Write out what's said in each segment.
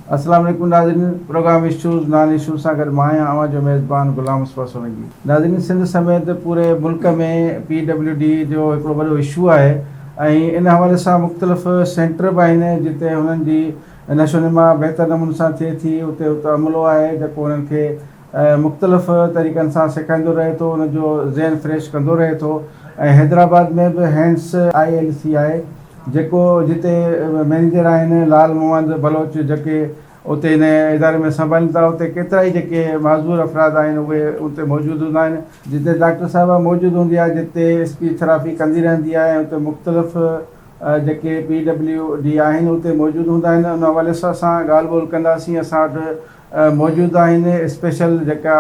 अस्सलाम वालेकुम नाज़रीन, प्रोग्राम इशूज़ नॉन इशूज़ सां गॾु मां आहियां जो मेज़बान ग़ुलाम मुस्तफ़ा सोलंकी। नाज़रीन, सिंध समेत पूरे मुल्क में PWD जो हिकिड़ो वॾो इशू आहे ऐं इन हवाले सां मुख़्तलिफ़ सेंटर बि आहिनि जिते हुननि जी नशोनुमा बहितर नमूने सां थिए थी। उते अमलो आहे जेको उन्हनि खे मुख़्तलिफ़ तरीक़नि सां सेखारींदो रहे थो, उनजो ज़हन फ्रेश कंदो रहे थो। ऐं हैदराबाद में बि हैंड्स ILC आहे जेको जिते मैनेजर आहिनि लाल मोहम्मद बलोच जेके उते इन इदारे में संभालनि था। उते केतिरा ई जेके माज़ूर अफ़राद आहिनि उहे उते मौजूदु हूंदा आहिनि। जिते डॉक्टर साहिबा मौजूदु हूंदी आहे, जिते स्पीच थेरापी कंदी रहंदी आहे, ऐं उते मुख़्तलिफ़ जेके PWD आहिनि उते मौजूदु हूंदा आहिनि। उन हवाले सां असां ॻाल्हि ॿोल कंदासीं। असां वटि मौजूदु आहिनि स्पेशल जेका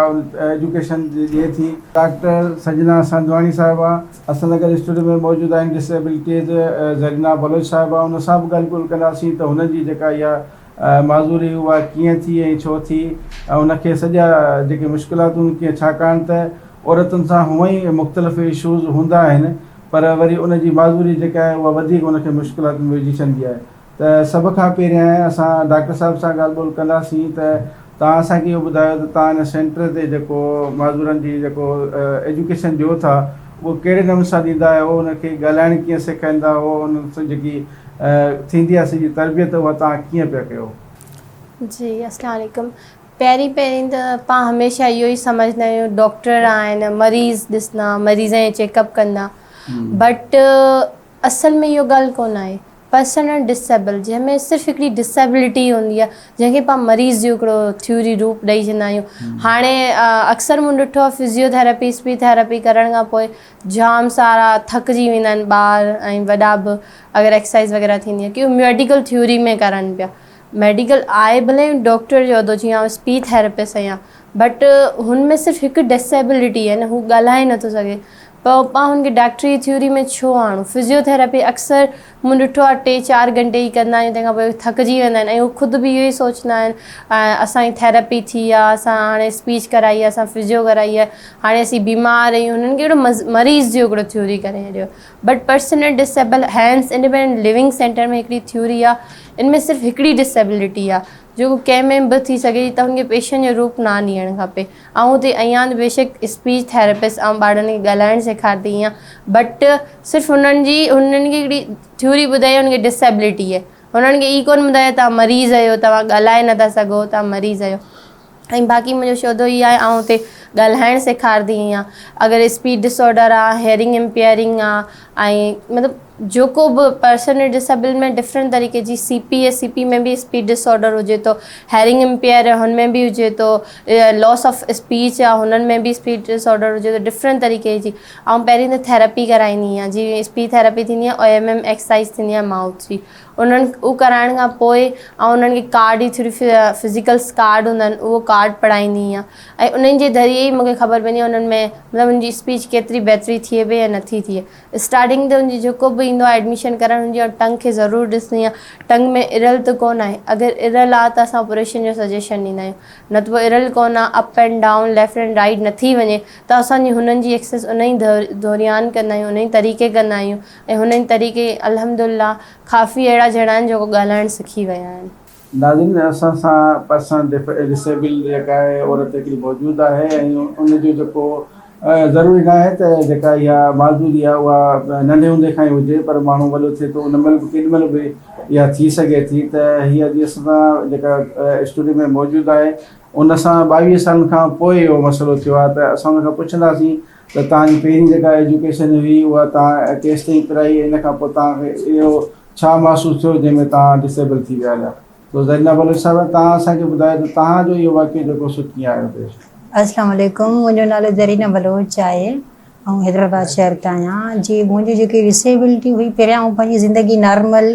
एजुकेशन ॾिए थी डॉक्टर संजना संधवाणी साहिबा। असां सां गॾु स्टूडियो में मौजूदु आहिनि डिसेबिलिटीज़ ज़रीना बलोच साहिबा। उन सां बि ॻाल्हि ॿोल कंदासीं त हुननि जी जेका इहा माज़ूरी उहा कीअं थी ऐं छो थी, ऐं उनखे सॼा जेके मुश्किलातूं कीअं, छाकाणि त औरतुनि सां हूअं ई मुख़्तलिफ़ इशूज़ हूंदा आहिनि पर वरी उनजी माज़ूरी जेका आहे उहा वधीक उनखे मुश्किलातुनि में विझी छॾंदी आहे। त सभ खां पहिरियां असां डॉक्टर साहिब सां ॻाल्हि ॿोल कंदासीं त तव्हां असांखे इहो ॿुधायो त तव्हां हिन सेंटर ते जेको माज़ूरनि जी जेको एजुकेशन ॾियो था उहो कहिड़े नमूने सां ॾींदा आहियो, उनखे ॻाल्हाइण कीअं सेखारींदा हो, उन सां जेकी थींदी आहे सॼी तरबियत उहा तव्हां कीअं पिया कयो? जी अस्सलाम वालेकुम। पहिरीं त पाण हमेशह इहो ई सम्झंदा आहियूं डॉक्टर आहिनि, मरीज़ ॾिसंदा, मरीज़ जो चेकअप कंदा, बट असल में इहो ॻाल्हि कोन आहे। पर्सन एंड डिसेबल जंहिंमें सिर्फ़ु हिकिड़ी डिसेबिलिटी हूंदी आहे जंहिंखे पाण मरीज़ जो हिकिड़ो थ्योरी रूप ॾेई छॾंदा आहियूं। हाणे अक्सर मूं ॾिठो आहे फिज़ियोथेरेपी स्पीच थेरेपी करण खां पोइ जाम सारा थकिजी वेंदा आहिनि ॿार ऐं वॾा बि, अगरि एक्सरसाइज़ वग़ैरह थींदी आहे कि मेडिकल थ्योरी में करनि पिया। मेडिकल आहे भले डॉक्टर जो उहिदो, जीअं स्पीच थेरेपिस्ट आहियां, बट हुनमें सिर्फ़ु हिकु डिसेबिलिटी आहे न, हू ॻाल्हाए नथो सघे। पोइ पाण हुनखे डॉक्टरी थ्योरी में छो आणूं? फिज़ियोथेरेपी अक्सर मूं ॾिठो आहे 3-4 घंटे ई कंदा आहियूं, तंहिंखां पोइ थकिजी वेंदा आहिनि ऐं हू ख़ुदि बि इहो ई सोचंदा आहिनि असांजी थेरेपी थी आहे, असां हाणे स्पीच कराई आहे, असां फिज़ियो कराई आहे, हाणे असीं बीमार आहियूं। हुननि खे हिकिड़ो मरीज़ जो हिकिड़ो थ्योरी करे छॾियो। But person and disable hands independent living centre में हिकिड़ी थ्योरी आहे, इनमें सिर्फ़ु हिकिड़ी डिसेबिलिटी आहे जेको कंहिं में बि थी सघे त हुनखे पेशेंट जो रूप न ॾियणु खपे। ऐं हुते अञा बेशक स्पीच थेरेपिस्ट ऐं ॿारनि खे ॻाल्हाइणु सेखारींदी आहियां, बट सिर्फ़ु हुननि खे हिकिड़ी थ्योरी ॿुधाई हुनखे डिसेबिलिटी आहे। हुननि खे ई कोन ॿुधायो तव्हां मरीज़ आहियो, तव्हां ॻाल्हाए नथा सघो, तव्हां मरीज़ आहियो। ऐं बाक़ी मुंहिंजो शोधो ई आहे, ऐं हुते ॻाल्हाइणु सेखारींदी आहियां। अगरि स्पीच डिसऑर्डर आहे, हेयरिंग इम्पेयरिंग आहे, ऐं मतिलबु जेको बि पर्सन डिसेबल में डिफरेंट तरीक़े जी CP में बि स्पीच डिसऑर्डर हुजे थो, हेयरिंग इम्पेयर है हुनमें बि हुजे थो, लॉस ऑफ स्पीच आहे हुननि में बि स्पीच डिसऑर्डर हुजे थो, डिफरेंट तरीक़े जी। ऐं पहिरीं त थेरेपी कराईंदी आहियां, जीअं स्पीच थेरेपी थींदी आहे, OMM एक्सरसाइज थींदी आहे माउथ जी, उहो कराइण खां पोइ ऐं उन्हनि खे कार्ड ई थ्रू फिज़िकल्स कार्ड हूंदा आहिनि, उहो कार्ड पढ़ाईंदी आहियां। ऐं उन्हनि जे ज़रिए ई मूंखे ख़बर पवंदी आहे उन्हनि में मतिलबु उनजी स्पीच केतिरी बहितरी थिए पई या नथी थिए। स्टार्टिंग ते उनजी जेको बि ईंदो आहे एडमिशन करणु, हुनजी टंग खे ज़रूरु ॾिसणी आहे, टंग में इरल त कोन आहे। अगरि इरल आहे त असां ऑपरेशन जो सजेशन ॾींदा आहियूं, न त पोइ इरल कोन आहे, up and down left and right नथी वञे त असांजी हुननि जी एक्सरसाइज उन ई दौरियान कंदा आहियूं, उन ई तरीक़े कंदा आहियूं। ऐं हुन ई तरीक़े अल्हम्दुलिल्लाह काफ़ी अहिड़ा ॼणा आहिनि जेको ॻाल्हाइणु सिखी विया आहिनि। नाज़रीन, असां सां पर्सन डिसेबल जेका आहे औरत हिकिड़ी मौजूदु आहे ऐं उनजो जेको ज़रूरी न आहे त जेका इहा माज़ूरी आहे उहा नंढे हूंदे खां ई हुजे, पर माण्हू वॾो थिए थो उन महिल बि केॾी महिल बि इहा थी सघे थी। त हीअ अॼु असां जेका स्टूडियो में मौजूदु आहे उन सां 22 सालनि खां पोइ इहो मसइलो थियो आहे। त असां हुनखां पुछंदासीं त तव्हांजी पहिरीं जेका एजुकेशन हुई उहा तव्हां केसि ताईं कराई, इन खां पोइ तव्हांखे इहो छा महसूसु थियो जंहिंमें तव्हां डिसेबल थी विया आहियो? तो ज़रीना बलोच साहिबा, तव्हां असांखे ॿुधायो त तव्हांजो इहो वाक़ियो जेको सो कीअं आयो पेश? अस्सलाम वालेकुम, मुंहिंजो नालो ज़रीना बलोच आहे ऐं हैदराबाद शहर तां आहियां। जी मुंहिंजी जेकी डिसेबिलिटी हुई, पहिरियां आउं पंहिंजी ज़िंदगी नॉर्मल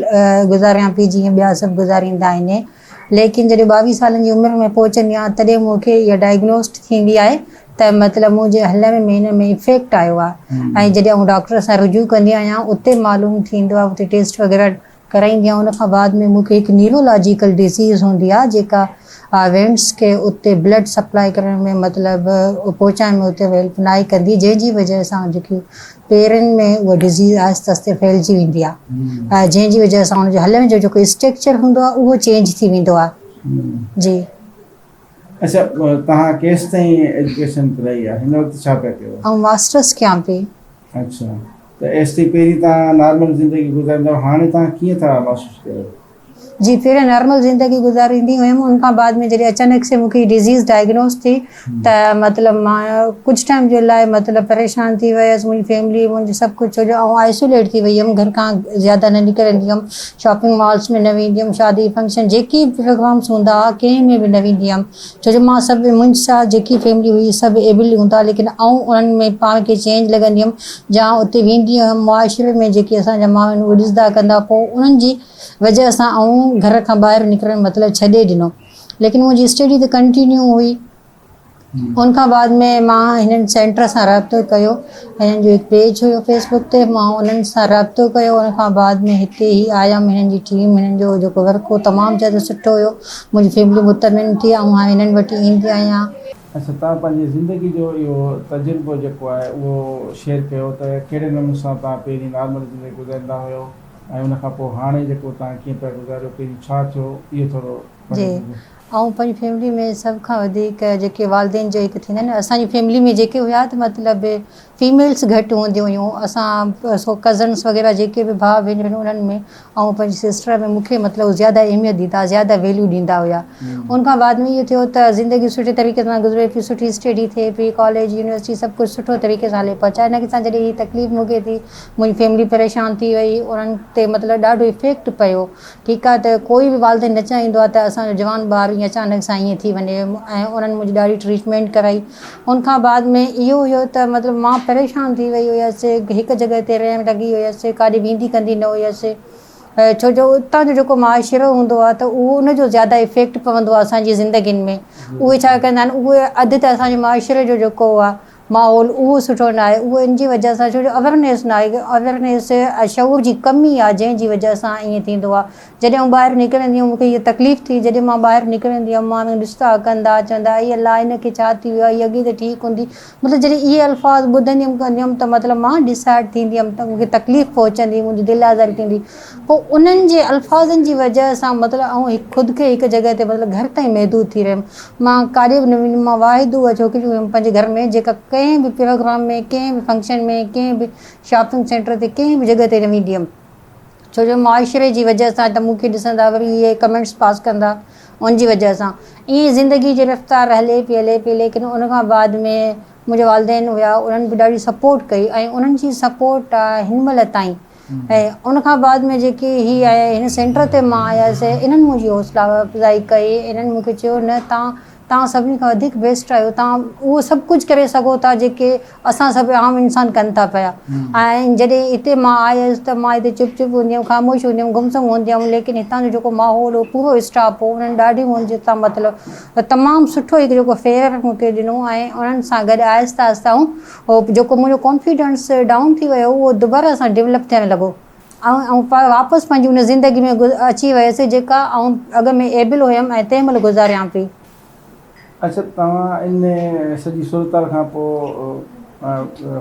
गुज़ारियां पई जीअं ॿिया सभु गुज़ारींदा आहिनि, लेकिन जॾहिं 22 सालनि जी उमिरि में पहुचंदी आहियां तॾहिं मूंखे इहा डायग्नोस्ट थींदी आहे त मतिलबु मुंहिंजे हलण में हिन में इफेक्ट आयो आहे। ऐं जॾहिं आउं डॉक्टर सां रुजू कंदी आहियां उते मालूम थींदो आहे, उते टेस्ट वग़ैरह कराईंदी आहियां। उन खां बाद में मूंखे हिकु न्यूरोलॉजिकल डिज़ीज़ हूंदी आहे जेका वेंट्स खे उते ब्लड सप्लाई करण में मतिलबु पहुचाइण में उते हेल्प न आहे कंदी, जंहिंजी वजह सां जेकी पेरनि में उहा डिज़ीज़ आहिस्ते आहिस्ते फैलिजी वेंदी आहे, जंहिंजी वजह सां हुनजो हलण जो जेको स्ट्रक्चर हूंदो आहे उहो चेंज थी वेंदो आहे। जी। अच्छा, तव्हां केसि ताईं एजुकेशन कई आहे, हिन वक़्तु छा पिया कयो? ऐं मास्टर्स कयां पई। अच्छा, त एसटी पहिरीं तव्हां नॉर्मल ज़िंदगी गुज़ारींदा, हाणे तव्हां कीअं था महसूसु कयो? जी, पहिरियों नॉर्मल ज़िंदगी गुज़ारींदी हुयमि, उनखां बाद में जॾहिं अचानक से मूंखे डिज़ीज़ डायग्नोस थी त मतिलबु मां कुझु टाइम जे लाइ मतिलबु परेशान थी वियसि। मुंहिंजी फैमिली, मुंहिंजो सभु कुझु, छो जो आउं आइसोलेट थी वई हुयमि, घर खां ज़्यादा न निकिरंदी हुयमि, शॉपिंग मॉल्स में न वेंदी हुयमि, शादी फंक्शन जेके बि प्रोग्राम्स हूंदा हुआ कंहिं में बि न वेंदी हुयमि, छो जो मां सभु मुंहिंजे साथ जेकी फैमिली हुई सभु एबल हूंदा, लेकिन आउं उन्हनि में पाण खे चेंज लॻंदी हुयमि। जा उते वेंदी हुयमि मुआशिरे में जेके असांजा माण्हू आहिनि उहे ॾिसंदा कंदा, पोइ उन्हनि जी वजह सां आउं घर खां ॿाहिरि निकिरणु मतिलबु छॾे ॾिनो, लेकिन मुंहिंजी स्टडी त कंटिन्यू हुई। उनखां बाद में मां हिननि सेंटर सां राब्तो कयो, हिननि जो हिकु पेज हुयो फेसबुक ते, मां उन्हनि सां राब्तो कयो। उनखां बाद में हिते ई आयमि, हिननि जी टीम, हिननि जो जेको वर्क हो तमामु ज़्यादा सुठो हुयो, मुंहिंजी फैमिली मुतमिन थी, ऐं हाणे हिननि वटि ईंदी आहियां। अच्छा, तव्हां पंहिंजी ज़िंदगी जो इहो तजुर्बो जेको आहे उहो शेयर कयो त कहिड़े नमूने सां तव्हां पहिरीं नॉर्मल ज़िंदगी गुज़ारींदा हुयो ऐं उनखां पोइ हाणे जेको तव्हां कीअं पिया गुज़ारियो, पहिरीं छा थियो, इहो थोरो जी, ऐं पंहिंजी फैमिली में सभ खां वधीक जेके वालदेन जो हिकु थींदा आहिनि, असांजी फैमिली में जेके हुया त मतिलबु फीमेल्स घटि हूंदियूं हुयूं, असां सो कज़न्स वग़ैरह जेके बि भाउ भेनरूं उन्हनि में ऐं पंहिंजी सिस्टर में मूंखे मतिलबु ज़्यादा अहमियत ॾींदा, ज़्यादा वैल्यू ॾींदा हुया। उनखां बाद में इहो थियो त ज़िंदगी सुठे तरीक़े सां गुज़रे पई, सुठी स्टडी थिए पई, कॉलेज यूनिवर्सिटी सभु कुझु सुठो तरीक़े सां हले पियो। अचानक सां जॾहिं हीअ तकलीफ़ मूंखे थी, मुंहिंजी फैमिली परेशान थी वई, उन्हनि ते मतिलबु ॾाढो इफेक्ट पियो। ठीकु आहे, त कोई बि वालदेन न चाहींदो आहे त असांजो जवान ॿार ईअं अचानक सां ईअं थी वञे, ऐं उन्हनि मुंहिंजी ॾाढी ट्रीटमेंट कराई। उनखां बाद में इहो हुयो त मतिलबु मां परेशान थी वई हुयसि, हिकु जॻह ते रहणु लॻी हुयसि, काॾे वेंदी कंदी न हुयसि, छो जो उतां जो जेको माशिरो हूंदो आहे त उहो उनजो ज़्यादा इफेक्ट पवंदो आहे असांजी ज़िंदगियुनि में। उहे छा कंदा आहिनि, उहे अधु त असांजे माशिरे जो जेको आहे माहौल उहो सुठो न आहे, उहो इन जी वजह सां, छो जो अवेयरनेस न आहे, अवेयरनेस शऊर जी कमी आहे, जंहिंजी वजह सां ईअं थींदो आहे। जॾहिं आउं ॿाहिरि निकिरंदी हुअमि मूंखे इहा तकलीफ़ थी, जॾहिं मां ॿाहिरि निकिरंदी हुअमि माण्हू ॾिसंदा कंदा, चवंदा इहा अलाह हिनखे छा थी वियो आहे, इहा अॻे त ठीकु हूंदी, मतिलबु जॾहिं इहे अल्फाज़ ॿुधंदी हुअमि कंदी हुअमि त मतिलबु मां डिसाइड थींदी हुअमि, त मूंखे तकलीफ़ पहुचंदी, मुंहिंजी दिलि आज़ारी थींदी। पोइ उन्हनि जे अल्फाज़नि जी वजह सां मतिलबु आउं ख़ुदि खे हिकु जॻह ते मतिलबु घर ताईं महदूद थी रहियमि। मां काॾे बि न वेंदी, मां वाहिद उहा छोकिरी हुयमि पंहिंजे घर में जेका कंहिं बि प्रोग्राम में, कंहिं बि फंक्शन में, कंहिं बि शॉपिंग सेंटर ते, कंहिं बि जॻह ते न वेंदी हुयमि, छो जो माशिरे जी वजह सां त मूंखे ॾिसंदा वरी इहे कमेंट्स पास कंदा, उनजी वजह सां ईअं ज़िंदगी जी रफ़्तार हले पई। लेकिन उनखां बाद में मुंहिंजे वालदेन हुया, उन्हनि बि ॾाढी सपोर्ट कई, ऐं उन्हनि जी सपोर्ट आहे हिन महिल ताईं। ऐं उनखां बाद में जेके हीअ आहे हिन सेंटर ते मां आयसि, इन्हनि मुंहिंजी हौसला अफ़ज़ाई कई, इन्हनि मूंखे चयो न तव्हां सभिनी खां वधीक बेस्ट आहियो, तव्हां उहो सभु कुझु करे सघो था जेके असां सभु आम इंसान कनि था पिया। ऐं जॾहिं हिते मां आयसि त मां हिते चुप हूंदी हुयमि, ख़ामोश हूंदी हुयमि, गुमसुम हूंदी हुयमि, लेकिन हितां जो जेको माहौल हो, पूरो स्टाफ हो, उन्हनि ॾाढी मुंहिंजे सां मतिलबु तमामु सुठो हिकु जेको फेयर मूंखे ॾिनो, ऐं उन्हनि सां गॾु आहिस्ता आहिस्ता हो जेको मुंहिंजो कॉन्फिडेंस डाउन थी वियो उहो दुबारा सां डेवलप थियणु लॻो, ऐं वापसि पंहिंजी उन ज़िंदगी में अची वियसि जेका आउं अॻ में एबल हुयमि ऐं तंहिं महिल गुज़ारियां पई। अच्छा, तव्हां इन सॼी सूरत खां पोइ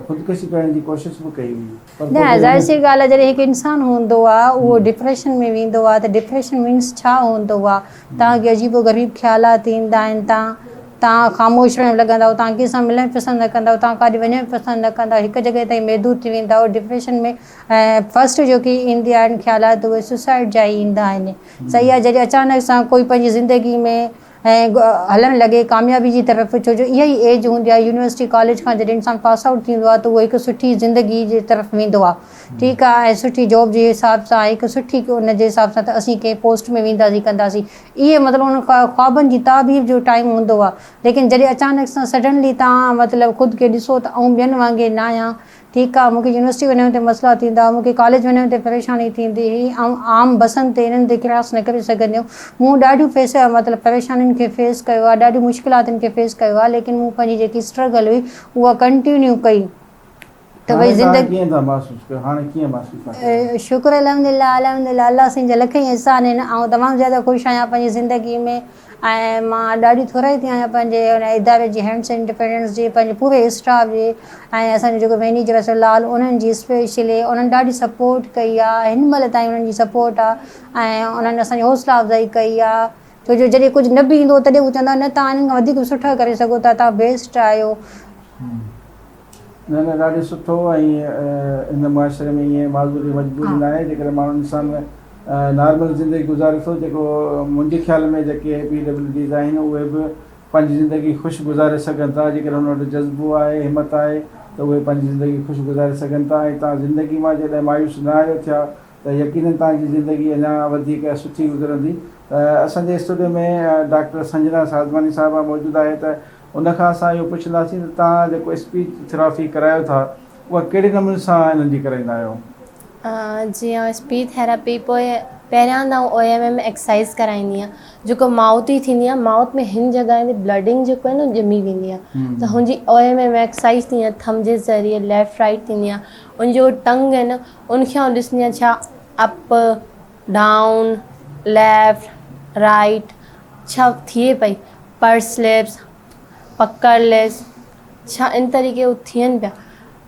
ख़ुदकुशी करण जी कोशिशि बि कई हुई? न, ज़ाहिर सी ॻाल्हि आहे, जॾहिं हिकु इंसानु हूंदो आहे उहो डिप्रेशन में वेंदो आहे त डिप्रेशन मीन्स छा हूंदो आहे, तव्हांखे अजीबो ग़रीब ख़्यालात ईंदा आहिनि, तव्हां ख़ामोश रहणु लॻंदव, तव्हां कंहिंसां मिलणु पसंदि न कंदव, तव्हां काॾे वञणु पसंदि न कंदव, हिकु जॻह ताईं महदूद थी वेंदा डिप्रेशन में। ऐं फस्ट जेकी ईंदी आहिनि ख़्यालात उहे सुसाइड जा ई ईंदा आहिनि। सही आहे, जॾहिं अचानक सां कोई पंहिंजी ज़िंदगी में ऐं हलणु लॻे कामयाबी जी तरफ़, छो जो इहा ई एज हूंदी आहे यूनिवर्सिटी कॉलेज खां जॾहिं इंसानु पास आउट थींदो आहे त उहो हिकु सुठी ज़िंदगी जे तरफ़ वेंदो आहे। ठीकु आहे, ऐं सुठी जॉब जे हिसाब सां, हिकु सुठी उन जे हिसाब सां त असीं कंहिं पोस्ट में वेंदासीं कंदासीं, इहे मतिलबु उन ख़्वाबनि जी ताबीर जो टाइम हूंदो आहे। लेकिन जॾहिं अचानक सां सडनली तव्हां मतिलबु ख़ुदि खे ॾिसो त आउं ॿियनि वांगुरु न आहियां, ठीकु आहे, मूंखे यूनिवर्सिटी वञण ते मसइला थींदा, मूंखे कॉलेज वञण ते परेशानी थींदी हुई, ऐं आम बसनि ते इन्हनि ते क्रॉस न करे सघंदी हुयमि। मूं ॾाढियूं मतिलबु परेशानियुनि खे फेस कयो आहे, ॾाढियूं मुश्किलातुनि खे फेस कयो आहे, लेकिन मूं पंहिंजी जेकी स्ट्रगल हुई उहा कंटिन्यू कई। त भई ज़िंदगी शुक्र अल्हम्दुलिल्लाह, अल्लाह साईं जा लख ई एहसान आहिनि, ऐं तमामु ज़्यादा ख़ुशि आहियां पंहिंजी ज़िंदगी में। ऐं मां ॾाढी थोराई थी आहियां पंहिंजे हुन इदारे जी हैंड्स इंडिपेंडेंस जी, पंहिंजे पूरे स्टाफ जी, ऐं असांजो जेको मैनेजर आहे लाल, उन्हनि जी स्पेशली उन्हनि ॾाढी सपोर्ट कई आहे, हिन महिल ताईं उन्हनि जी सपोर्ट आहे, ऐं उन्हनि असांजी हौसला अफ़ज़ाई कई आहे। छो जो जॾहिं कुझु न बि ईंदो तॾहिं हू चवंदा न तव्हां हिन खां वधीक सुठा करे सघो था, तव्हां बेस्ट आहियो। न न ॾाढो सुठो। ऐं इन मुआशरे में ईअं माज़ूरी मजबूरी न आहे जेकॾहिं माण्हू इंसान नॉर्मल ज़िंदगी गुज़ारे थो, जेको मुंहिंजे ख़्याल में जेके PWDs आहिनि उहे बि पंहिंजी ज़िंदगी ख़ुशि गुज़ारे सघनि था। जेकॾहिं हुन वटि जज़्बो आहे, हिमत आहे त उहे पंहिंजी ज़िंदगी ख़ुशि गुज़ारे सघनि था। ऐं तव्हां ज़िंदगी मां जॾहिं मायूस न आहियो थिया त यकीनन तव्हांजी ज़िंदगी अञा वधीक सुठी गुज़रंदी। असांजे स्टूडियो में डॉक्टर संजना साधवानी साहिबा मौजूदु आहे, त उनखां असां इहो पुछंदासीं त तव्हां जेको स्पीच थेरेपी करायो था उहा कहिड़े नमूने सां इन्हनि जी कराईंदा आहियो? जीअं स्पीच थेरेपी पोइ पहिरियां त OMM एक्सरसाइज़ कराईंदी आहियां। जेको माउथ ई थींदी आहे, माउथ में हिन जॻह ते ब्लडिंग जेको आहे न ॼमी वेंदी आहे, त हुनजी OMM एक्सरसाइज़ थींदी आहे। थम जे ज़रिए लेफ्ट राइट थींदी आहे। उनजो टंग आहे न उनखे आउं ॾिसंदी आहियां छा अप डाउन लेफ्ट राइट छा थिए पई, पर्स लिप्स पकड़ लिप्स छा इन तरीक़े हू थियनि पिया।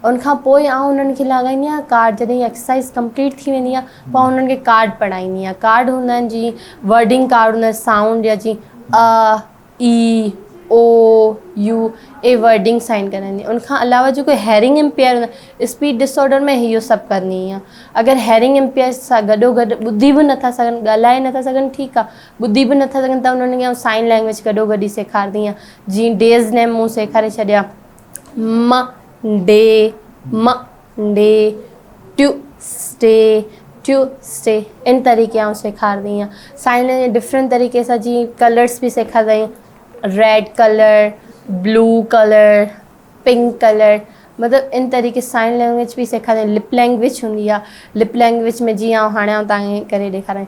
उनखां पोइ आउं उन्हनि खे लॻाईंदी आहियां कार्ड। जॾहिं एक्सरसाइज़ कंप्लीट थी वेंदी आहे पोइ उन्हनि खे कार्ड पढ़ाईंदी आहियां। कार्ड हूंदा आहिनि जीअं वर्डिंग कार्ड हूंदा आहिनि, साउंड या जीअं अ ई ओ यू ए वर्डिंग साइन कराईंदी। उनखां अलावा जेको हेयरिंग इम्पेयर हूंदा, स्पीच डिसऑर्डर में इहो सभु कंदी आहियां। अगरि हेयरिंग इम्पेयर सां गॾोगॾु ॿुधी बि नथा सघनि, ॻाल्हाए नथा सघनि, ठीकु आहे, ॿुधी बि नथा सघनि त उन्हनि खे साइन लैंग्वेज गॾोगॾु ई सेखारींदी आहियां। जीअं डेज़ नेम मूं सेखारे छॾिया, मंडे ट्यूसडे इन तरीक़े आउं सेखारींदी आहियां। साइन लैंग्वेज डिफरेंट तरीक़े सां, जीअं कलर्स बि सेखारींदा आहियूं, red colour, blue colour, pink colour, मतिलबु इन तरीक़े साइन लैंग्वेज बि सेखारींदा आहियूं। लिप लैंग्वेज हूंदी आहे, लिप लैंग्वेज में जीअं हाणे आउं तव्हांखे करे ॾेखारां,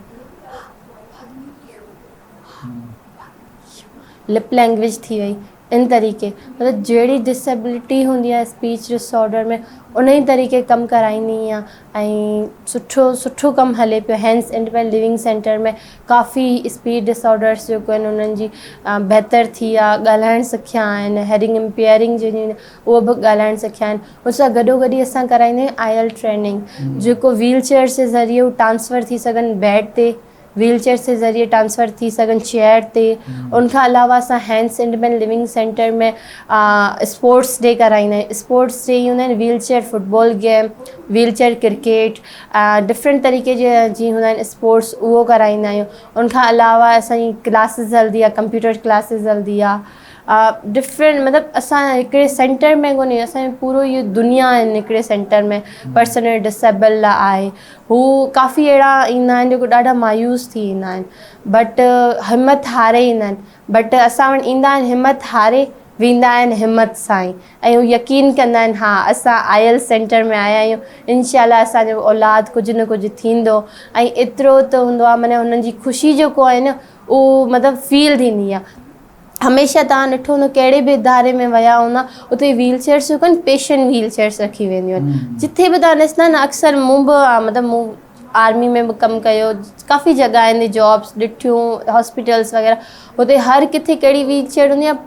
लिप लैंग्वेज थी वई। इन तरीक़े मतिलबु जहिड़ी डिसेबिलिटी हूंदी आहे स्पीच डिसऑर्डर में उन ई तरीक़े कमु कराईंदी आहियां। ऐं सुठो कमु हले पियो। हैंस इंडिपेंडेंट लिविंग सेंटर में काफ़ी स्पीच डिसऑर्डर्स जेको आहिनि उन्हनि जी बहितर थी आहे, ॻाल्हाइणु सिखिया आहिनि। हेयरिंग इम्पेयरिंग जंहिंजी उहो बि ॻाल्हाइणु सिखिया आहिनि। उन सां गॾोगॾु असां कराईंदा आहियूं IELTS ट्रेनिंग, जेको व्हील चेयर जे ज़रिए हू ट्रांसफ़र थी सघनि बेड ते, व्हील चेयर जे ज़रिए ट्रांसफ़र थी सघनि चेयर ते। उनखां अलावा असां हैंस इंडिपेंडेंट लिविंग सेंटर में स्पोर्ट्स डे कराईंदा आहियूं। स्पोर्ट्स डे हूंदा आहिनि wheel chair football game, wheel chair cricket, different तरीक़े जे जीअं हूंदा आहिनि स्पोर्ट्स, उहो कराईंदा आहियूं। उनखां अलावा असांजी क्लासिस हलंदी आहे, कंप्यूटर क्लासिस हलंदी आहे। डिफरेंट मतिलबु असां हिकिड़े सेंटर में कोन्हे, असांजो पूरो इहो दुनिया आहिनि हिकिड़े सेंटर में पर्सन डिसेबल लाइ आहे। हू काफ़ी अहिड़ा ईंदा आहिनि जेको ॾाढा मायूस थी ईंदा आहिनि, बट हिमत हारे ईंदा आहिनि, बट असां वटि ईंदा आहिनि हिमत हारे वेंदा आहिनि हिमत सां ई। ऐं हू यकीन कंदा आहिनि हा असां IELTS सेंटर में आया आहियूं, इनशाला असांजो औलाद कुझु न कुझु थींदो। ऐं एतिरो त हूंदो आहे माना हुननि जी ख़ुशी जेको आहे न उहो मतिलबु फील थींदी आहे। हमेशह तव्हां ॾिठो हूंदो कहिड़े बि इदारे में विया हूंदा उते व्हील चेयर्स जेको आहिनि पेशेंट व्हील चेयर्स रखी वेंदियूं आहिनि। जिथे बि तव्हां ॾिसंदा न, अक्सर मूं बि मतिलबु मूं आर्मी में बि कमु कयो, काफ़ी जॻह आहिनि जॉब्स ॾिठियूं, हॉस्पिटल्स वग़ैरह, हुते हर किथे कहिड़ी व्हील चेयर हूंदी आहे,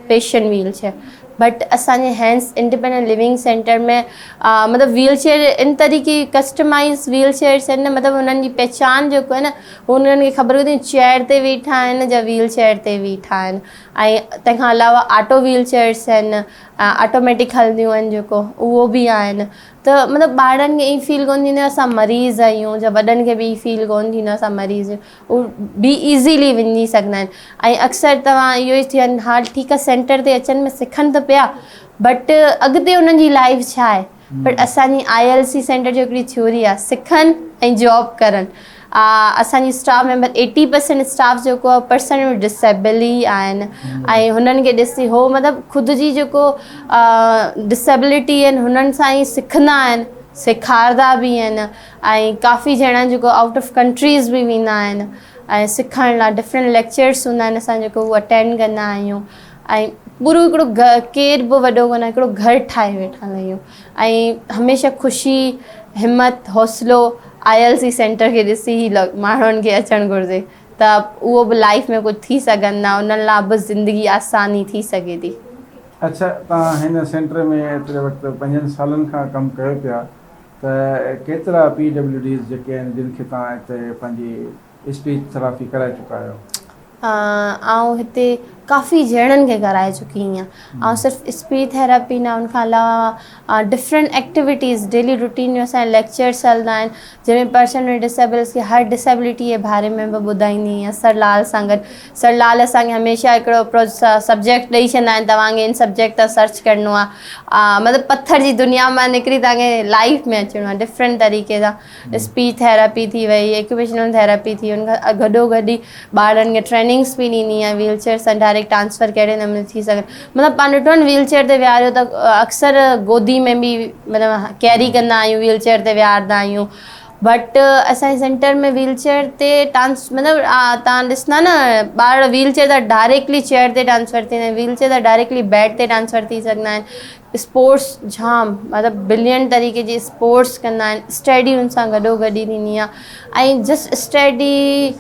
पेशेंट व्हील चेयर। बट असांजे हैंस इंडिपेंडेंट लिविंग सेंटर में मतिलबु व्हील चेयर इन तरीक़े कस्टमाइज़ व्हील चेयर्स आहिनि न, मतिलबु हुननि जी पहचान जेको आहे न हुननि खे ख़बर हूंदी चेयर ते वेठा आहिनि या व्हील चेयर ते वेठा आहिनि। ऐं तंहिंखां अलावा ऑटो व्हील चेयर्स आहिनि, ऑटोमेटिक हलंदियूं आहिनि जेको, उहो बि आहिनि। त मतिलबु ॿारनि खे ई फील कोन थींदो असां मरीज़ आहियूं, या वॾनि खे बि ई फील कोन थींदो असां मरीज़, उहो बि ईज़ीली वञी सघंदा आहिनि। ऐं अक्सर तव्हां इहो ई थियनि हा ठीकु आहे सेंटर ते अचनि में सिखनि त पिया, बट अॻिते उन्हनि जी लाइफ छा आहे। बट असांजी ILC सेंटर जो हिकिड़ी थ्योरी आहे, सिखनि ऐं जॉब करनि। असांजी स्टाफ मेंबर 80% स्टाफ जेको आहे पर्सन विद डिसेबल ई आहिनि। ऐं हुननि खे ॾिसी हो मतिलबु ख़ुदि जी जेको डिसेबिलिटी आहिनि हुननि सां ई सिखंदा आहिनि, सेखारींदा बि आहिनि। ऐं काफ़ी ॼणा जेको आउट ऑफ कंट्रीज़ बि वेंदा आहिनि ऐं सिखण लाइ। डिफरेंट लेक्चर्स हूंदा आहिनि असां जेको उहो अटेंड कंदा आहियूं। ऐं पूरो हिकिड़ो केर बि वॾो कोन, हिकिड़ो घरु ठाहे वेठा आहियूं। ऐं हमेशह ख़ुशी, हिमत, हौसलो ILC सेंटर खे ॾिसी ई माण्हुनि खे अचणु घुरिजे, त उहो बि लाइफ में कुझु थी सघनि था, उन्हनि लाइ बि ज़िंदगी आसानी थी सघे थी। अच्छा, तव्हां हिन सेंटर में एतिरे वक़्तु 5 सालनि खां कमु कयो पिया, त केतिरा PWDs जेके आहिनि जिन खे तव्हां हिते पंहिंजी स्पीच थेरेपी कराए चुका आहियो? ऐं हिते काफ़ी ॼणनि खे कराए चुकी आहियां। ऐं सिर्फ़ु स्पीच थेरेपी न, उनखां अलावा डिफरेंट एक्टिविटीज़ डेली रूटीन में असांजा लेक्चर्स हलंदा आहिनि जंहिंमें पर्सन विद डिसेबिलिटीज़ खे हर डिसेबिलिटी जे बारे में बि ॿुधाईंदी आहियां सर लाल सां गॾु। सर लाल असांखे हमेशह हिकिड़ो सब्जेक्ट ॾेई छॾंदा आहिनि, तव्हांखे इन सब्जेक्ट तां सर्च करिणो आहे, मतिलबु पत्थर जी दुनिया मां निकिरी तव्हांखे लाइफ में अचिणो आहे डिफरेंट तरीक़े सां। स्पीच थेरेपी थी वई, एक्यूपेशनल थेरेपी थी, उनखां गॾोगॾु ई ॿारनि खे ट्रेनिंग्स बि ॾींदी आहियां व्हील चेयर सां डायरेक्ट ट्रांसफ़र कहिड़े नमूने थी सघे। मतिलबु पाण ॾिठो न व्हील चेयर ते विहारियो त अक्सर गोदी में बि मतिलबु कैरी कंदा आहियूं, व्हील चेयर ते विहारंदा आहियूं, बट असांजे सेंटर में व्हील चेयर ते मतिलबु तव्हां ॾिसंदा न ॿार व्हील चेयर तां डायरेक्टली चेयर ते ट्रांसफ़र थींदा आहिनि, व्हील चेयर तां डायरेक्टली बेड ते ट्रांसफ़र थी सघंदा आहिनि। स्पोर्ट्स जाम मतिलबु बिलियन तरीक़े जी स्पोर्ट्स कंदा आहिनि, स्टडी हुन सां गॾोगॾु ई थींदी आहे। ऐं जस्ट स्टडी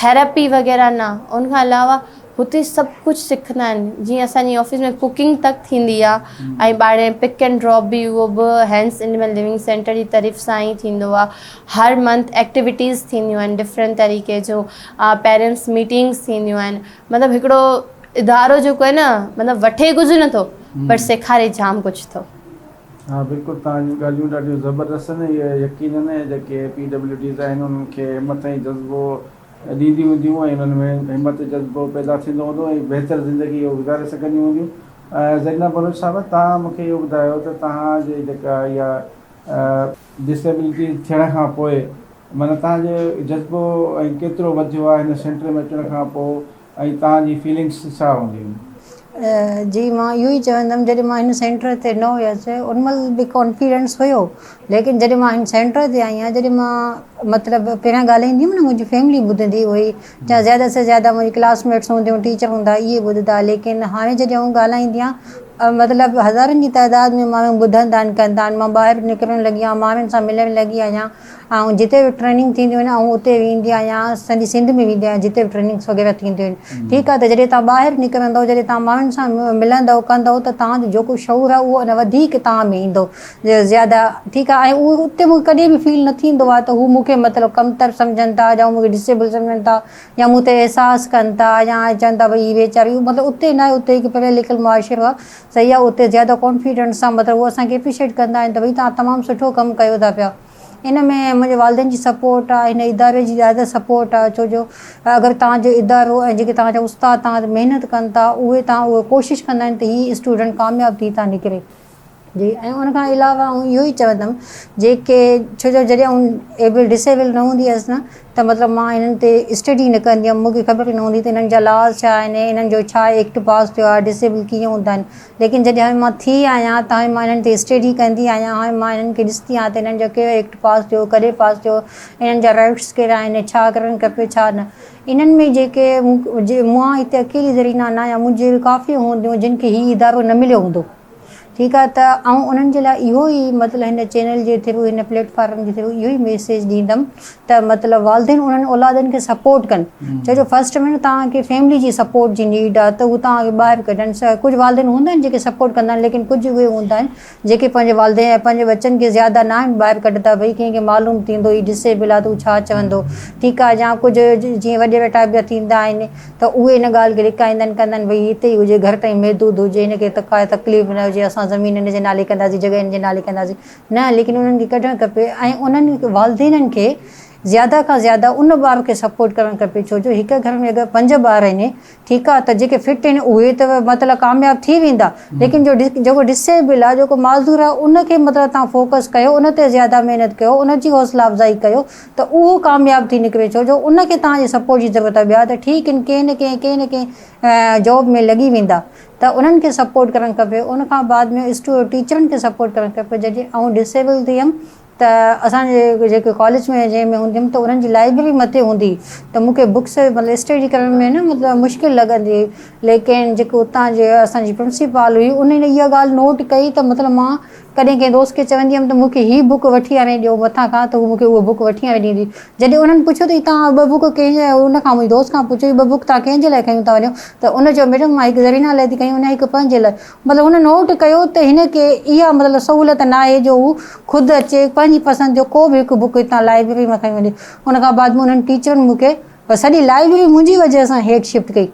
थेरेपी वग़ैरह न, उनखां अलावा हुते सभु कुझु सिखंदा आहिनि। जीअं असांजी ऑफिस में कुकिंग तक थींदी आहे, ऐं ॿार पिक एंड ड्रॉप बि उहो बि हैंड्स इंडिविजुअल लिविंग सेंटर जी तरफ़ सां ई थींदो आहे। हर मंथ एक्टिविटीज़ थींदियूं आहिनि डिफरेंट तरीक़े जो, पेरेंट्स मीटिंग्स थींदियूं आहिनि। मतिलबु हिकिड़ो इदारो जेको आहे न, मतिलबु वठे कुझु नथो पर सेखारे जाम कुझु थो। हाँ बिल्कुलु, तव्हांजूं ॻाल्हियूं ॾाढियूं ज़बरदस्त आहिनि। इहे यकीनन जेके PWDs आहिनि उन्हनि खे हिमत ऐं जज़्बो ॾींदी हूंदियूं ऐं उन्हनि में हिमत जज़्बो पैदा थींदो हूंदो ऐं बहितर ज़िंदगी इहो गुज़ारे सघंदियूं हूंदियूं। ज़रीना बलोच साहिबु, तव्हां मूंखे इहो ॿुधायो त तव्हांजे जेका इहा डिसेबिलिटी थियण खां पोइ माना तव्हांजो जज़्बो ऐं केतिरो वधियो आहे हिन सेंटर में अचण खां पोइ, ऐं तव्हांजी फीलिंग्स छा हूंदियूं? जी मां इहो ई चवंदमि, जॾहिं मां हिन सेंटर ते न हुयसि उन महिल बि कॉन्फिडेंस हुयो, लेकिन जॾहिं मां हिन सेंटर ते आई आहियां, जॾहिं मां मतिलबु पहिरियां ॻाल्हाईंदी हुअमि न, मुंहिंजी फैमिली ॿुधंदी हुई, या ज़्यादा से ज़्यादा मुंहिंजी क्लासमेट्स हूंदियूं, टीचर हूंदा, इहे ॿुधंदा। लेकिन हाणे जॾहिं आउं ॻाल्हाईंदी आहियां, मतिलबु हज़ारनि जी तइदाद में माण्हू ॿुधंदा आहिनि, कंदा आहिनि। मां ॿाहिरि निकिरणु लॻी आहियां, माण्हुनि सां मिलणु लॻी आहियां, ऐं जिते बि ट्रेनिंग थींदियूं आहिनि ऐं उते वेंदी आहियां। सॼी सिंध में वेंदी आहियां जिते बि ट्रेनिंग्स वग़ैरह थींदियूं आहिनि। ठीकु आहे, त जॾहिं तव्हां ॿाहिरि निकिरंदव, जॾहिं तव्हां माण्हुनि सां मिलंदव कंदव, त तव्हांजो जेको शौर आहे उहो अञा वधीक तव्हां में ईंदो ज़्यादा। ठीकु आहे, ऐं उहो उते मूंखे कॾहिं बि फील न थींदो आहे त हू मूंखे मतिलबु कमतर सम्झनि था, या मूंखे डिसेबल सम्झनि था, या मूं ते एहसासु कनि था, या चवनि था भई हीअ वेचारी, मतिलबु उते न आहे। उते हिकु पढ़ियल लिखियल मुआशिरो आहे, सही आहे। उते ज़्यादा कॉन्फिडेंस सां मतिलबु उहो असांखे एप्रिशिएट कंदा आहिनि त भई तव्हां तमामु सुठो कमु कयो था पिया। इन में मुंहिंजे वालिदनि जी सपोर्ट आहे, हिन इदारे जी ज़्यादा सपोर्ट आहे, छो जो अगरि तव्हांजो इदारो ऐं जेके तव्हांजा उस्ताद तव्हां महिनत कनि था, उहे कोशिशि कंदा आहिनि त हीअ स्टूडेंट कामयाबु थी था निकिरे जी। ऐं उनखां अलावा इहो ई चवंदमि, जेके छो जो जॾहिं डिसेबल न हूंदी हुअसि न, त मतिलबु मां इन्हनि ते स्टडी न कंदी हुअमि, मूंखे ख़बर न हूंदी त इन्हनि जा लॉस छा आहिनि, इन्हनि जो छा एक्ट पास थियो आहे, डिसेबल कीअं हूंदा आहिनि। लेकिन जॾहिं हाणे मां थी आहियां त हाणे मां इन्हनि ते स्टडी कंदी आहियां। हाणे मां इन्हनि खे ॾिसंदी आहियां त इन्हनि जो कहिड़ो एक्ट पास थियो, कॾहिं पास थियो, इन्हनि जा राइट्स कहिड़ा आहिनि, छा करणु खपे छा न। इन्हनि में जेके मां हिते अकेली ज़रीना न आहियां, मुंहिंजे काफ़ी हूंदियूं जिन खे हीउ इदारो न मिलियो हूंदो। ठीकु आहे, त ऐं उन्हनि जे लाइ इहो ई मतिलबु हिन चैनल जे थ्रू, हिन प्लेटफॉर्म जे थ्रू इहो ई मैसेज ॾींदमि त मतिलबु वालिदैन उन्हनि औलादनि खे सपोर्ट कनि। छो जो फस्ट में तव्हांखे फैमिली जी सपोर्ट जी नीड आहे, त उहो तव्हांखे ॿाहिरि कढनि। कुझु वालिदैन हूंदा आहिनि जेके सपोर्ट कंदा आहिनि, लेकिन कुझु उहे हूंदा आहिनि जेके पंहिंजे वालिदैन ऐं पंहिंजे बच्चनि खे ज़्यादा न आहिनि ॿाहिरि कढंदा। भई कंहिंखे मालूम थींदो ही डिसेबल आहे त उहो छा चवंदो, ठीकु आहे। या कुझु जीअं वॾे टाइप जा थींदा आहिनि त उहे इन ॻाल्हि खे लिकाईंदा आहिनि, कंदा आहिनि भई हिते ई हुजे, घर ताईं महदूद हुजे, हिनखे तकलीफ़ न हुजे, असां ज़मीन हिन जे नाले कंदासीं, जॻह हिन जे नाले कंदासीं न। लेकिन उन्हनि खे कढणु खपे, ऐं उन्हनि वालिदैननि खे ज़्यादा खां ज़्यादा उन ॿार खे सपोर्ट करणु खपे। छो जो हिकु घर में अगरि 5 ॿार आहिनि, ठीकु आहे, त जेके फिट आहिनि उहे त मतिलबु कामयाबु थी वेंदा। लेकिन जेको डिसेबल आहे, जेको माज़ूर आहे, उनखे मतिलबु तव्हां फोकस कयो, उन ते ज़्यादा महिनत कयो, उनजी हौसला अफ़ज़ाई कयो, त उहो कामयाबु थी निकिरे। छो जो उनखे तव्हांजी सपोर्ट जी ज़रूरत आहे। ॿिया त ठीकु आहिनि, कंहिं न कंहिं जॉब में लॻी वेंदा, त उन्हनि खे सपोर्ट करणु खपे। उनखां बाद में टीचरनि खे सपोर्ट करणु खपे। जॾहिं आउं डिसेबल थी हुयमि त असांजे जेके कॉलेज में जंहिंमें हूंदी हुअमि, त उन्हनि जी लाइब्रेरी मथे हूंदी, त मूंखे बुक्स मतिलबु स्टडी करण में न मतिलबु मुश्किल लॻंदी। लेकिन जेको उतां जे असांजी प्रिंसिपल हुई, उन इहा ॻाल्हि नोट कई त मतिलबु मां कॾहिं कंहिं दोस्त खे चवंदी हुअमि त मूंखे हीअ बुक वठी आणे ॾियो मथां खां, त हू मूंखे उहा बुक वठी आणे ॾींदी। जॾहिं उन्हनि पुछियो त तव्हां 2 बुक कंहिंजे, उन खां मुंहिंजे दोस्त खां पुछियो 2 बुक तव्हां कंहिंजे लाइ खयूं था वञो, त उन चयो मैडम मां हिकु ज़रीना लाइ थी कयूं, हिकु पंहिंजे लाइ। मतिलबु हुन नोट कयो त हिन खे इहा मतिलबु सहूलियत न आहे जो हू ख़ुदि अचे पंहिंजी पसंदि जो को बि हिकु बुक हितां लाइब्रेरी में खणी वञे। उनखां बाद में उन्हनि टीचरुनि मूंखे पर सॼी लाइब्रेरी मुंहिंजी वजह सां हेठि शिफ्ट कई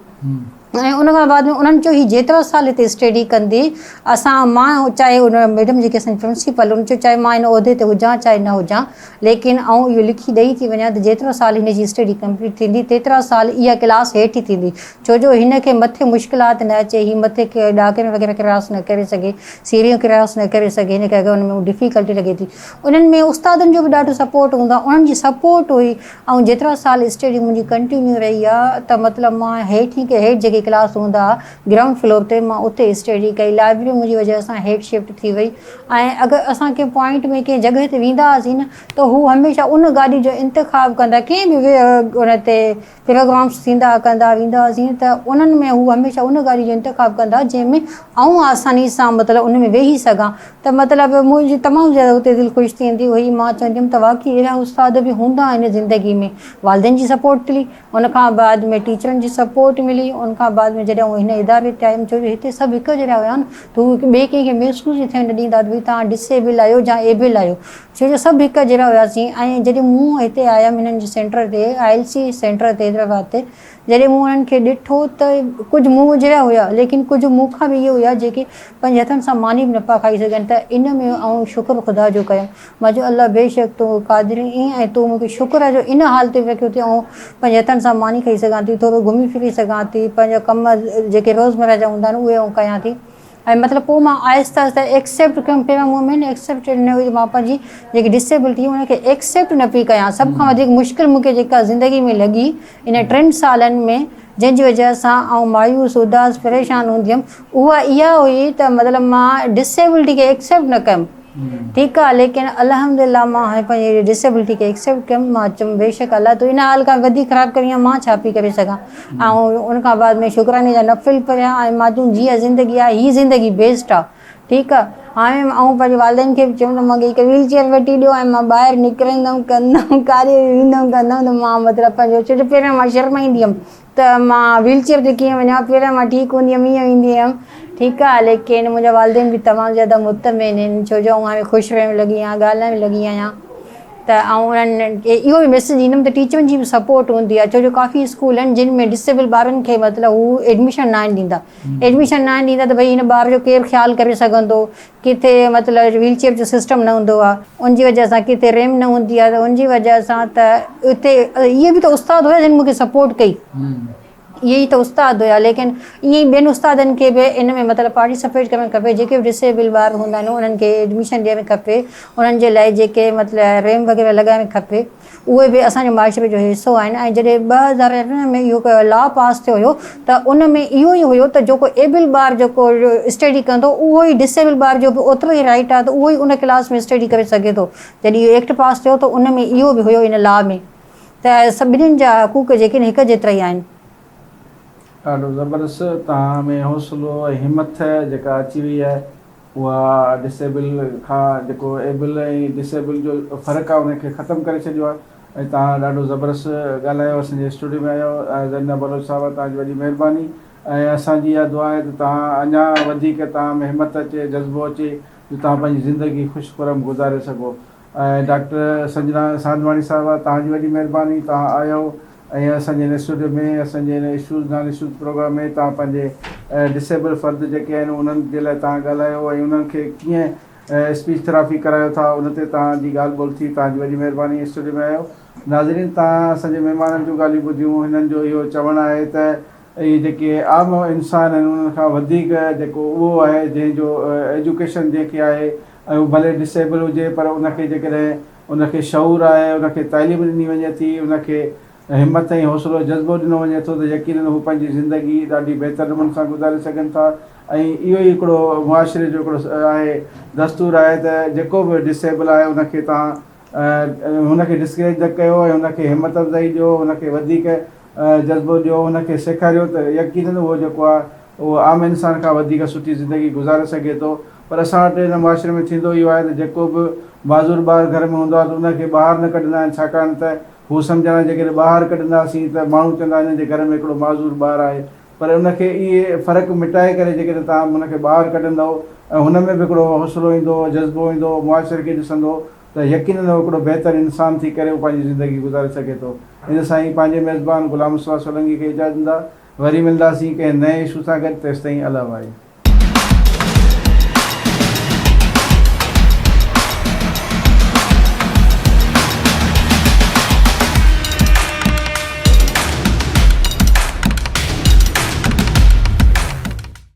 ऐं उन खां बाद में उन्हनि चयो ही जेतिरा साल हिते स्टडी कंदी असां मां चाहे उन मैडम जेके असांजी प्रिंसिपल उन चयो चाहे मां हिन उहिदे ते हुजां चाहे न हुजां लेकिन इहो लिखी ॾेई थी वञा त जेतिरा साल हिन जी स्टडी कंप्लीट थींदी तेतिरा साल इहा क्लास हेठि ई थींदी छो जो हिन खे मथे मुश्किलात न अचे ही मथे ॾाकिण वग़ैरह क्रॉस न करे सघे सीढ़ियूं क्रॉस न करे सघे हिन करे हुन में डिफिकल्टी लॻे थी उन्हनि में उस्तादनि जो बि ॾाढो सपोर्ट हूंदो आहे उन्हनि जी सपोर्ट हुई ऐं जेतिरा साल स्टडी मुंहिंजी कंटिन्यू रही आहे त मतिलबु मां हेठि जेके क्लास हूंदा ग्राउंड फ्लोर ते मां उते स्टडी कई लाइब्रेरी मुंहिंजी वजह सां हेठि शिफ्ट थी वई ऐं अगरि असां कंहिं पॉइंट में कंहिं जॻह ते वेंदा हुआसीं न त हू हमेशह उन गाॾी जो इंतिख़ाबु कंदा कंहिं बि उन ते प्रोग्राम्स थींदा कंदा वेंदा हुआसीं त उन्हनि में हू हमेशह उन गाॾी जो इंतिख़ाबु कंदा जंहिंमें आऊं आसानी सां मतिलबु उन में वेही सघां त मतिलबु मुंहिंजी तमामु ज़्यादा उते दिलि ख़ुशि थींदी हुई मां चवंदी हुअमि त वाक़ई अहिड़ा उस्ताद बि हूंदा आहिनि ज़िंदगी में वालदेन जी सपोर्ट मिली उन खां बाद में टीचरनि जी सपोर्ट मिली उन खां बाद में जॾहिं हिन इदारे ते आयमि छो जो हिते सभु हिकु जहिड़ा हुया न त हू ॿिए कंहिंखे महसूसु ई थियणु न ॾींदा भई तव्हां डिसेबल आहियो या एबल आहियो छो जो सभु हिकु जहिड़ा हुयासीं ऐं जॾहिं मूं हिते आयमि हिननि जे सेंटर ते ILC सेंटर ते हैदराबाद ते जॾहिं मूं उन्हनि खे ॾिठो त कुझु मूं जहिड़ा हुया लेकिन कुझु मूंखां बि इहे हुया जेके पंहिंजे हथनि सां मानी बि न पिया खाई सघनि त इन में ऐं शुक्र ख़ुदा जो कयो मां चयो अलाह बेशक तूं क़ादिर ईअं ऐं तूं मूंखे शुक्र आहे जो इन हालत में रखियो थी ऐं पंहिंजे हथनि सां मानी खाई सघां थी थोरो घुमी फिरी सघां थी पंहिंजा कम जेके रोज़मर्रा जा हूंदा आहिनि उहे कयां थी ऐं मतिलबु पोइ मां आहिस्ता आहिस्ता एक्सेप्ट कयमि पहिरियों मूं में एक्सेप्ट न हुई मां पंहिंजी जेकी डिसेबिलिटी हुनखे एक्सेप्ट न पई कयां सभ खां वधीक मुश्किल मूंखे जेका ज़िंदगी में लॻी इन 3 सालनि में जंहिंजी वजह सां ऐं मायूस उदास परेशान हूंदी हुअमि उहा इहा हुई त मतिलबु मां डिसेबिलिटी खे एक्सेप्ट न कयमि ठीकु आहे लेकिन अल्हम्दुलिल्लाह मां हाणे पंहिंजी डिसेबिलिटी खे एक्सेप्ट कयमि मां चयुमि बेशक अलाह तूं इन हाल खां वधीक ख़राबु करी मां छा पई करे सघां ऐं उन खां बाद में शुक्राने जा नफ़िल पढ़िया ऐं मां चयूं जीअं ज़िंदगी आहे हीअ ज़िंदगी बेस्ट आहे ठीकु आहे हाणे ऐं पंहिंजे वालदेन खे बि चयुमि त मूंखे हिकु व्हील चेयर वठी ॾियो ऐं मां ॿाहिरि निकिरंदमि कंदमि काॾे वेंदमि कंदमि त मां मतिलबु पंहिंजो छो जो पहिरियों मां शर्माईंदी हुअमि त मां व्हील चेयर ते कीअं वञा पहिरियों मां ठीकु हूंदी हुअमि ईअं वेंदी हुअमि ठीकु आहे लेकिन मुंहिंजा वालदेन बि तमामु ज़्यादा मुतमिन आहिनि छो जो हाणे ख़ुशि रहणु लॻी आहियां ॻाल्हाइणु लॻी आहियां त उन्हनि खे इहो बि मैसेज ॾींदमि त टीचरनि जी बि सपोर्ट हूंदी आहे छो जो काफ़ी स्कूल आहिनि जिन में डिसेबल ॿारनि खे मतिलबु हू एडमिशन न ॾींदा एडमिशन न ॾींदा त भई हिन ॿार जो केरु ख़्यालु करे सघंदो किथे मतिलबु व्हील चेयर जो सिस्टम न हूंदो आहे उनजी वजह सां किथे रेम न हूंदी आहे त उनजी वजह सां त उते इहे बि त उस्ताद हुया जिन मूंखे सपोर्ट कई इहे ई त उस्ताद हुया लेकिन ईअं ई ॿियनि उस्तादनि खे बि इन में मतिलबु पार्टिसिपेट करणु खपे जेके बि डिसेबल ॿार हूंदा आहिनि उन्हनि खे एडमिशन ॾियणु खपे उन्हनि जे लाइ जेके मतिलबु रेम वग़ैरह लॻाइणु खपे उहे बि असांजे माशरे जो हिसो आहिनि ऐं जॾहिं 2018 में इहो लॉ पास थियो हुयो त उन में इहो ई हुयो त जेको एबल ॿार जेको स्टडी कंदो उहो ई डिसेबल ॿार जो बि ओतिरो ई राइट आहे त उहो ई उन क्लास में स्टडी करे सघे थो जॾहिं इहो एक्ट पास थियो त उन में इहो बि हुयो इन लॉ में त सभिनीनि जा हक़ूक़ जेके आहिनि हिकु जेतिरा ई आहिनि ॾाढो ज़बरदस्त तव्हां में हौसलो ऐं हिमत जेका अची वई आहे उहा डिसेबल खां जेको एबल ऐं डिसेबल जो फ़र्क़ु आहे उनखे ख़तमु करे छॾियो आहे ऐं तव्हां ॾाढो ज़बरदस्त ॻाल्हायो असांजे स्टूडियो में आयो ज़रीना बलोच साहिबु तव्हांजी वॾी महिरबानी ऐं असांजी इहा दुआ आहे त तव्हां अञा वधीक तव्हां में हिमत अचे जज़्बो अचे जो तव्हां पंहिंजी ज़िंदगी ख़ुशि गुज़ारे सघो ऐं डॉक्टर संजना साधवानी साहिबा तव्हांजी वॾी महिरबानी तव्हां आयो ऐं असांजे हिन स्टूडियो में असांजे हिन इशूज़ नॉन इशूज़ प्रोग्राम में तव्हां पंहिंजे डिसेबल फ़र्द जेके आहिनि उन्हनि जे लाइ तव्हां ॻाल्हायो ऐं उन्हनि खे कीअं स्पीच थेरापी करायो था उन ते तव्हांजी ॻाल्हि ॿोल थी तव्हांजी वॾी महिरबानी स्टूडियो में आयो नाज़रीन तव्हां असांजे महिमाननि जूं ॻाल्हियूं ॿुधियूं हिननि जो इहो चवणु आहे त इहे जेके आम इंसान आहिनि उन्हनि खां वधीक जेको उहो आहे जंहिंजो एजुकेशन जेकी आहे ऐं उहो भले डिसेबल हुजे पर उनखे जेकॾहिं उनखे शऊर आहे उनखे तालीम ॾिनी वञे थी उनखे हिमत ऐं हौसलो जज़्बो ॾिनो वञे थो त यकीनन हू पंहिंजी ज़िंदगी ॾाढी बहितर नमूने सां गुज़ारे सघनि था ऐं इहो ई हिकिड़ो मुआशिरे जो हिकिड़ो आहे दस्तूर आहे त जेको बि डिसेबल आहे उनखे तव्हां हुनखे डिस्करेज न कयो ऐं हुनखे हिमत अफ़ज़ाई ॾियो हुनखे वधीक जज़्बो ॾियो हुनखे सेखारियो त यकीनन उहो जेको आहे उहो आम इंसान खां वधीक सुठी ज़िंदगी गुज़ारे सघे थो पर असां वटि हिन मुआशिरे में थींदो इहो आहे त जेको बि माज़ूर ॿार घर में हूंदो आहे त उनखे ॿाहिरि न कढंदा आहिनि छाकाणि त हू सम्झंदा जेकॾहिं ॿाहिरि कढंदासीं त माण्हू चवंदा हिन जे घर में हिकिड़ो माज़ूर ॿारु आहे पर उनखे इहे फ़र्क़ु मिटाए करे जेकॾहिं तव्हां हुनखे ॿाहिरि कढंदव ऐं हुन में बि हिकिड़ो हौसलो ईंदो जज़्बो ईंदो मुआशिरे खे ॾिसंदो त यकीनन उहो हिकिड़ो बहितर इंसान थी करे उहो पंहिंजी ज़िंदगी गुज़ारे सघे थो। इन सां ई पंहिंजे मेज़बान ग़ुलाम मुस्तफ़ा सोलंकी खे इजाज़त ॾींदा, वरी मिलंदासीं कंहिं नए इशू सां गॾु। तेसिताईं अल्लाह भाई।